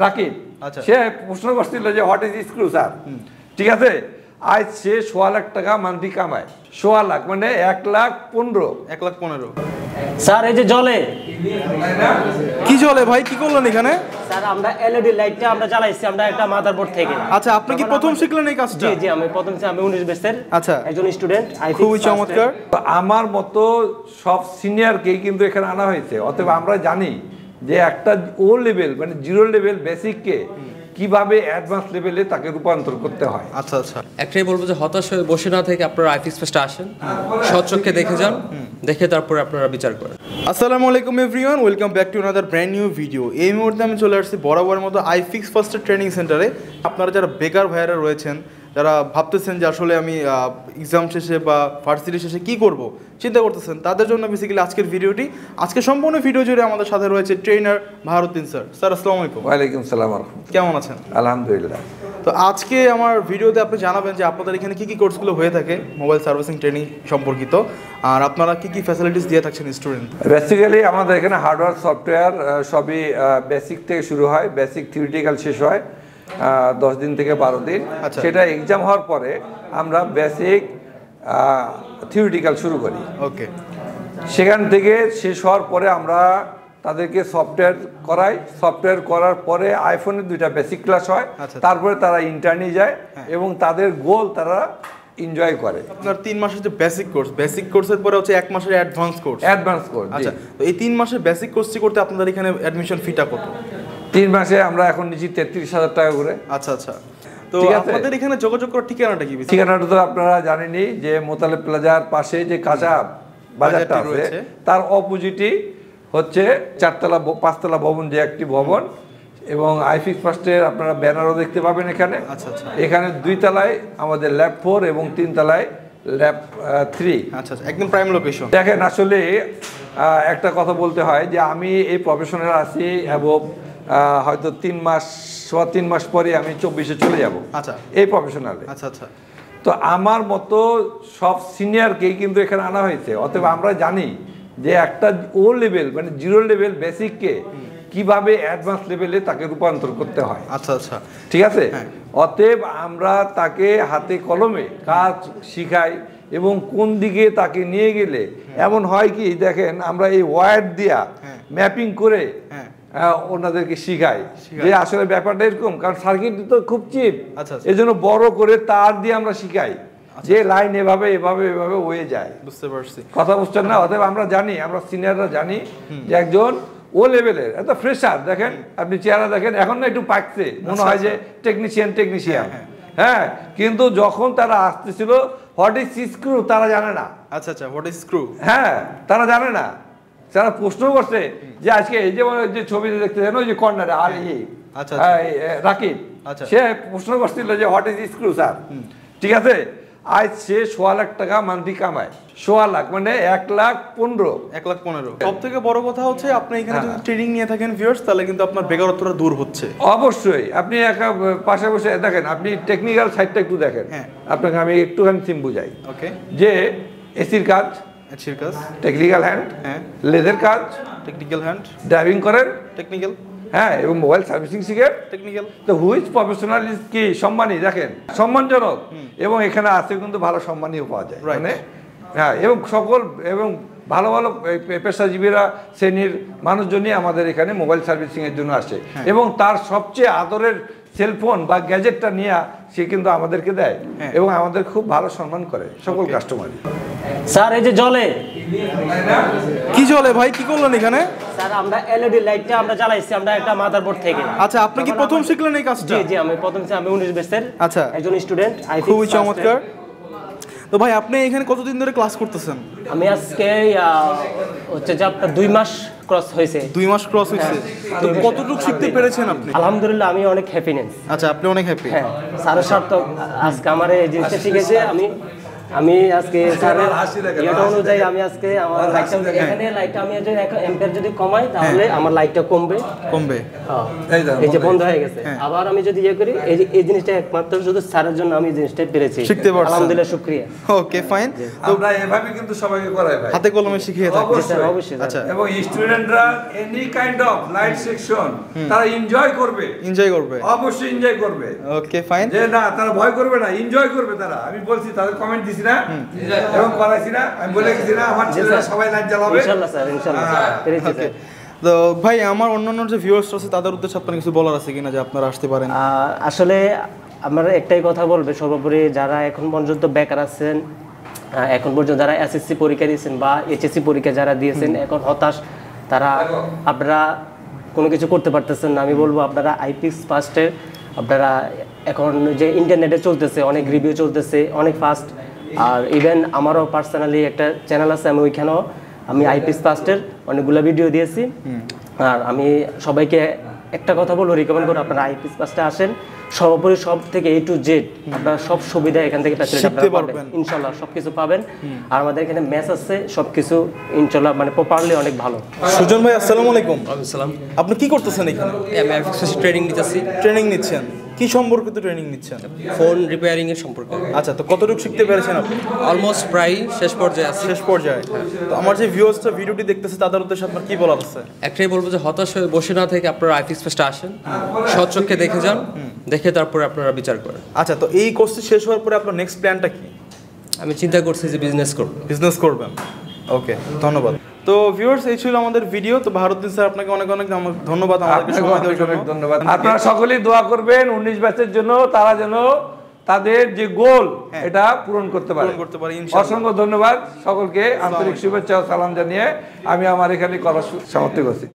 রাকিব, সে প্রশ্ন করছিল যে হোয়াট ইজ স্ক্রু স্যার, ঠিক আছে। আজ সে 1.5 লাখ টাকা মান্থলি কামায়, 1.5 লাখ মানে 1,15,000 স্যার এই যে জলে কি জলে ভাই, কি করলেন এখানে? স্যার আমরা এলইডি লাইটটা আমরা জ্বালাইছি আমরা একটা মাদারবোর্ড থেকে। আচ্ছা, আপনি কি প্রথম শিখলেন এই কাজটা? জি জি, আমি প্রথম আমি 19 ব্যাচের আচ্ছা একজন স্টুডেন্ট। খুবই চমৎকার। আমার মতো সব সিনিয়রকেই কিন্তু এখানে আনা হয়েছে, অতএব আমরা জানি যে একটা ও লেভেল মানে 0 লেভেল বেসিককে কিভাবে অ্যাডভান্স লেভেলে তাকে রূপান্তর করতে হয়। আচ্ছা আচ্ছা, একটাই বলবো যে হতাশ হয়ে বসে না থেকে আপনারা আইফিক্স ফার্স্টে আসেন, সচক্ষে দেখে যান, দেখে তারপরে আপনারা বিচার করেন। আসসালামু আলাইকুম everyone, welcome back to another brand new video. এই মুহূর্তে আমি চলে আসছি বরাবরের মতো আইফিক্স ফার্স্টের ট্রেনিং সেন্টারে। আপনারা যারা বেকার ভাইয়ারা রয়েছেন, যারা ভাবতেছেন যে আসলে আমি এক্সাম শেষে বা ভার্সিটি শেষে কী করব চিন্তা করতেছেন, তাদের জন্য বেসিক্যালি আজকের ভিডিওটি। আজকে সম্পূর্ণ ভিডিও জুড়ে আমাদের সাথে রয়েছে ট্রেনার ভারুদ্দিন স্যার। স্যার আসসালামু আলাইকুম। ওয়ালাইকুম সালাম। কেমন আছেন? আলহামদুলিল্লাহ। তো আজকে আমার ভিডিওতে আপনি জানাবেন যে আপনাদের এখানে কী কী কোর্সগুলো হয়ে থাকে মোবাইল সার্ভিসিং ট্রেনিং সম্পর্কিত, আর আপনারা কী কী ফ্যাসিলিটিস দিয়ে থাকছেন স্টুডেন্ট। বেসিক্যালি আমাদের এখানে হার্ডওয়্যার সফটওয়্যার সবই বেসিক থেকে শুরু হয়, বেসিক থিওরিটিক্যাল শেষ হয় 10 দিন থেকে 12 দিন। সেটা এক্সাম হওয়ার পরে আমরা বেসিক থিওরিটিক্যাল শুরু করি। ওকে, সেখান থেকে শেষ হওয়ার পরে আমরা তাদেরকে সফটওয়্যার করাই, সফটওয়্যার করার পরে আইফোনের 2টা বেসিক ক্লাস হয়, তারপরে তারা ইন্টার্নি যায় এবং তাদের গোল তারা এনজয় করে। আপনার 3 মাসের যে বেসিক কোর্স, বেসিক কোর্সের পরে হচ্ছে 1 মাসের অ্যাডভান্স কোর্স। আচ্ছা, তো এই 3 মাসের বেসিক কোর্সটি করতে আপনাদের এখানে অ্যাডমিশন ফিটা কত? 3 মাসে আমরা এখন নিচ্ছি 33,000 টাকা করে। আচ্ছা আচ্ছা, তো আপনাদের এখানে যোগাযোগ করার ঠিকানাটা কি? ঠিকানাটা তো আপনারা জানেনই যে মোতালেব প্লাজার পাশে যে কাঁচা বাজারটা আছে তার অপোজিটই হচ্ছে 4তলা 5তলা ভবন, যে একটি ভবন, এবং আইফিক্স ফার্স্টের আপনারা ব্যানারও দেখতে পাবেন এখানে। আচ্ছা আচ্ছা, এখানে 2 তলায় আমাদের ল্যাব 4 এবং 3 তলায় ল্যাব 3। আচ্ছা আচ্ছা, একদম প্রাইম লোকেশন। দেখেন আসলে একটা কথা বলতে হয় যে আমি এই প্রফেশনাল আছি এবং হয়তো 3 মাস পরে আমি 24-এ চলে যাব। আচ্ছা, এই প্রফেশনালে। আচ্ছা আচ্ছা, তো আমার মতো সব সিনিয়রকেই কিন্তু এখানে আনা হয়েছে, অতএব আমরা জানি যে একটা ও লেভেল মানে 0 লেভেল বেসিককে কিভাবে অ্যাডভান্স লেভেলে তাকে রূপান্তর করতে হয়। আচ্ছা আচ্ছা, ঠিক আছে। অতএব আমরা তাকে হাতে কলমে কাজ শিখাই এবং কোন দিকে তাকে নিয়ে গেলে এমন হয় কি, দেখেন আমরা এই ওয়্যার দিয়া ম্যাপিং করে ওনাদেরকে শিখাই যে আসলে ব্যাপারটা এরকম, কারণ সার্কিট তো খুব চিপ, এই জন্য বড় করে তার দিয়ে আমরা শিখাই যে লাইন এভাবে এভাবে এভাবে হয়ে যায়। বুঝতে পারছি, কথা বুঝছেন না? অতএব আমরা জানি, আমরা সিনিয়ররা জানি যে একজন ও লেভেলের এত ফ্রেশার, দেখেন আপনি চেহারা দেখেন, এখন না একটু পাকছে, মনে হয় যে টেকনিশিয়ান, হ্যাঁ, কিন্তু যখন তারা আসতেছিল হোয়াট ইজ স্ক্রু তারা জানে না। আচ্ছা আচ্ছা, হোয়াট ইজ স্ক্রু, হ্যাঁ তারা জানে না। তারা প্রশ্ন করছে যে আজকে এই যে ছবিতে দেখতেছেন ওই যে কর্নারে আর রাকিব, সে প্রশ্ন করছিল যে হোয়াট ইজ স্ক্রু স্যার, ঠিক আছে। আজ সে 1.5 লাখ টাকা মান্থলি কামায়, 1.5 লাখ মানে 1,15,000। সব থেকে বড় কথা হচ্ছে আপনি এখানে যদি ট্রেনিং নিয়ে থাকেন ভিউয়ার্স, তাহলে কিন্তু আপনার বেকারত্বটা দূর হচ্ছে। অবশ্যই আপনি একা পাশে বসে দেখেন, আপনি টেকনিক্যাল সাইডটা একটু দেখেন। আপনাকে আমি একটুখানি সিম বুঝাই। ওকে, যে এসির কাজ টেকনিক্যাল হ্যান্ড, লেদের কাজ টেকনিক্যাল হ্যান্ড, ড্রাইভিং করেন টেকনিক্যাল, হ্যাঁ, এবং মোবাইল সার্ভিসিং শিখে টেকনিক্যাল। তো হুইচ প্রফেশনাল ইজ কি সম্মানী, দেখেন সম্মানজনক, এবং এখানে আছে কিন্তু ভালো সম্মানীয় পাওয়া যায়, মানে হ্যাঁ, এবং সকল এবং ভালো ভালো পেশাজীবীরা শ্রেণীর মানুষজনই আমাদের এখানে মোবাইল সার্ভিসিং এর জন্য আসে, এবং তার সবচেয়ে আদরের সেলফোন বা গ্যাজেটটা নিয়ে সে কিন্তু আমাদেরকে দেয় এবং আমাদের খুব ভালো সম্মান করে সকল কাস্টমারই। স্যার এই যে জলে কি জলে ভাই, কি করলেন এখানে? স্যার আমরা এলইডি লাইটটা আমরা জ্বালাইছি আমরা একটা মাদারবোর্ড থেকে। আচ্ছা, আপনি কি প্রথম শিখলেন এই কাজটা? জি জি, আমি আমি 19 ব্যাচের আচ্ছা একজন স্টুডেন্ট। খুবই চমৎকার। তো ভাই আপনি এখানে কতদিন ধরে ক্লাস করতেছেন? আমি আজকে হচ্ছে যে আপনার 2 মাস ক্রস হয়েছে। 2 মাস ক্রস হয়েছে, তো কতটুকু শিখতে পেরেছেন আপনি? আলহামদুলিল্লাহ আমি অনেক হ্যাপিনেস। আচ্ছা, আপনি অনেক হ্যাপি? হ্যাঁ, স্যারের সাথে আজকে আমার এই জিনিসটা শিখেছে, আমি আমি আজকে স্যারের হাসি দেখেন, ইয়েটা হাসি অনুযায়ী দেখেন। আমি আজকে আমার লাইটটা দেখেন। এখানে লাইটটা আমি যদি এম্পিয়ার যদি কমাই তাহলে আমার লাইটটা কমবে। কমবে। হ্যাঁ। এই দেখেন, এই যে বন্ধ বন্ধ হয়ে গেছে। আবার আমি যদি ইয়ে করি এই জিনিসটা একমাত্র শুধু স্যারের জন্য আমি এই জিনিসটা পেরেছি। শিখতে পারছেন। আলহামদুলিল্লাহ, শুকরিয়া। Okay fine. আমরা এভাবে কিন্তু সবাইকে করাই ভাই, হাতে কলমে শিখিয়ে থাকি। অবশ্যই। অবশ্যই স্যার। আচ্ছা, এবং স্টুডেন্টরা any kind of light section তারা এনজয় করবে, এনজয় করবে। অবশ্যই এনজয় করবে। Okay fine. যে না তারা ভয় করবে না, এনজয় করবে তারা। আমি বলছি, তাদের কমেন্ট দিছি না এবং করাইছি না, আমি বলে গেছি না আমার ছেলেরা সবাই লাইট জ্বালাবে। ইনশাআল্লাহ স্যার, ইনশাআল্লাহ পেরেছি ওকে। স্যার। তো ভাই আমার অন্যান্য যে ভিউয়ার্স আছে তাদের উদ্দেশ্যে আপনার কিছু বলার আছে কিনা যে আপনারা আসতে পারেন? আসলে আমার একটাই কথা বলবে, সর্বোপরি যারা এখন পর্যন্ত বেকার আছেন, এখন পর্যন্ত যারা এসএসসি পরীক্ষা দিয়েছেন বা এইচএসসি পরীক্ষা যারা দিয়েছেন, এখন হতাশ, তারা আপনারা কোনো কিছু করতে পারতেছেন না, আমি বলবো আপনারা আইপিএক্স ফার্স্টের আপনারা এখন যে ইন্টারনেটে চলতেছে, অনেক রিভিউ চলতেছে, অনেক ফাস্ট। আর ইভেন আমারও পার্সোনালি একটা চ্যানেল আছে, আমি ওইখানেও আমি আইপিএক্স ফার্স্টের অনেকগুলো ভিডিও দিয়েছি। আর আমি সবাইকে একটা কথা বলবো, রিকমেন্ড করবো আপনারা আইপিএস পাসটা আসেন। সর্বোপরি সব থেকে A to Z আপনারা সব সুবিধা এখান থেকে শিখতে পারবেন ইনশাল্লাহ, সবকিছু পাবেন। আর আমাদের এখানে ম্যাচ আছে, সবকিছু ইনশাল্লাহ মানে প্রপারলি অনেক ভালো। সুজন ভাই আসসালামু আলাইকুম। আসসালাম। আপনি কি করতেছেন এখানে? আমি আইফিক্স ফার্স্ট ট্রেনিং নিতেছি, ট্রেনিং নিচ্ছেন? কি সম্পর্কিত ট্রেনিং নিচ্ছেন? ফোন রিপেয়ারিং এর সম্পর্কে। আচ্ছা, তো কতটুকু শিখতে পেরেছেন আপনি? অলমোস্ট প্রায় শেষ পর্যায়ে আছে। শেষ পর্যায়ে। তো আমার যে ভিউয়ার্সটা ভিডিওটি দেখতেছে তাদের উদ্দেশ্যে আপনার কি বলার আছে? একটাই বলবো যে হতাশ হয়ে বসে না থেকে আপনারা আইফিক্স ফার্স্টে আসেন, সচক্ষে দেখে যান, দেখে তারপরে আপনারা বিচার করেন। আচ্ছা, তো এই কোর্সটি শেষ হওয়ার পরে আপনার নেক্সট প্ল্যানটা কি? আমি চিন্তা করছি যে বিজনেস করব। বিজনেস করবেন। ওকে, ধন্যবাদ। তো ভিউয়ার্স, এই ছিল আমাদের ভিডিও। তো ভারতদিন স্যার আপনাকে অনেক অনেক ধন্যবাদ আমাদেরকে সময় দেওয়ার জন্য। ধন্যবাদ। আপনারা সকলেই দোয়া করবেন 19 ব্যাচের জন্য, তারা যেন তাদের যে গোল এটা পূরণ করতে পারে। ইনশাআল্লাহ। অসংখ্য ধন্যবাদ সকলকে, আন্তরিক শুভেচ্ছা ও সালাম জানিয়ে আমি আমার এখানে কথা সমাপ্তি করছি।